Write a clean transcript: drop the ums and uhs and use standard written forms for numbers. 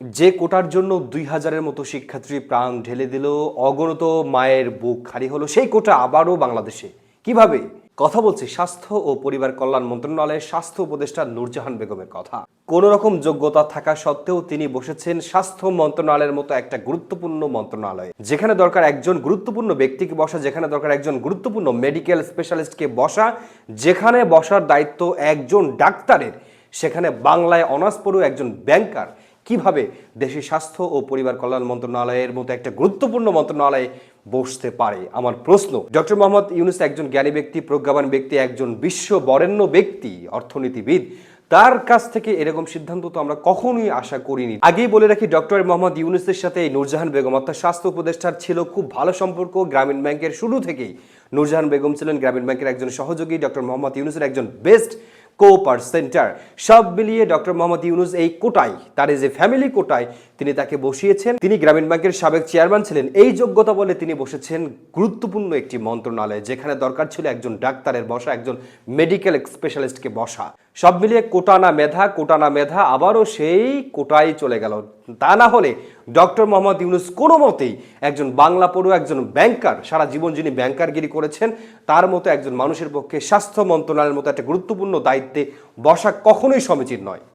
যে কোটার জন্য ২,০০০-এর মতো শিক্ষার্থী প্রাণ ঢেলে দিল, অগণিত মায়ের বুক খালি হলো, সেই কোটা আবারও বাংলাদেশে কিভাবে? কথা বলছি স্বাস্থ্য ও পরিবার কল্যাণ মন্ত্রণালয়ের স্বাস্থ্য উপদেষ্টা নূরজাহান বেগমের কথা। কোন রকম যোগ্যতা থাকা সত্ত্বেও তিনি বসেছেন স্বাস্থ্য মন্ত্রণালয়ের মতো একটা গুরুত্বপূর্ণ মন্ত্রণালয়ে, যেখানে দরকার একজন গুরুত্বপূর্ণ ব্যক্তিকে বসা, যেখানে দরকার একজন গুরুত্বপূর্ণ মেডিকেল স্পেশালিস্টকে বসা, যেখানে বসার দায়িত্ব একজন ডাক্তারের, সেখানে বাংলায় অনার্স পড়ুয়া একজন ব্যাংকার কিভাবে দেশের স্বাস্থ্য ও পরিবার কল্যাণ মন্ত্রণালয়ের মতো একটা গুরুত্বপূর্ণ মন্ত্রণালয়ে বসতে পারে? আমার প্রশ্ন। ডক্টর মোহাম্মদ ইউনূস একজন জ্ঞানী ব্যক্তি, প্রজ্ঞাবান ব্যক্তি, একজন বিশ্ব বরেণ্য ব্যক্তি, অর্থনীতিবিদ। তার কাছ থেকে এরকম সিদ্ধান্ত তো আমরা কখনোই আশা করিনি। আগেই বলে রাখি, ডক্টর মোহাম্মদ ইউনূসের সাথে এই নূরজাহান বেগম অর্থাৎ স্বাস্থ্য উপদেষ্টার ছিল খুব ভালো সম্পর্ক গ্রামীণ ব্যাংকের শুরু থেকেই। নূরজাহান বেগম ছিলেন গ্রামীণ ব্যাংকের একজন সহযোগী, ডক্টর মোহাম্মদ ইউনূসের একজন বেস্ট কো-পার্সেন্টার। সব মিলিয়ে ডক্টর মোহাম্মদ ইউনূস এই কোটায়, তার এই যে ফ্যামিলি কোটায় তিনি তাকে বসিয়েছেন। তিনি গ্রামীণ ব্যাংকের সাবেক চেয়ারম্যান ছিলেন। এই যোগ্যতা বলে তিনি বসেছেন গুরুত্বপূর্ণ একটি মন্ত্রণালয়ে, যেখানে দরকার ছিল একজন ডাক্তারের বসা, একজন মেডিকেল স্পেশালিস্টকে বসা। সব মিলিয়ে কোটা না মেধা, কোটা না মেধা, আবারও সেই কোটায় চলে গেল। তা না হলে ডক্টর মোহাম্মদ ইউনূস কোনো মতেই একজন বাংলা পড়ুয়া, একজন ব্যাংকার, সারা জীবন যিনি ব্যাংকারগিরি করেছেন, তার মতো একজন মানুষের পক্ষে স্বাস্থ্য মন্ত্রণালয়ের মতো একটা গুরুত্বপূর্ণ দায়িত্বে বসা কখনোই সমীচীন নয়।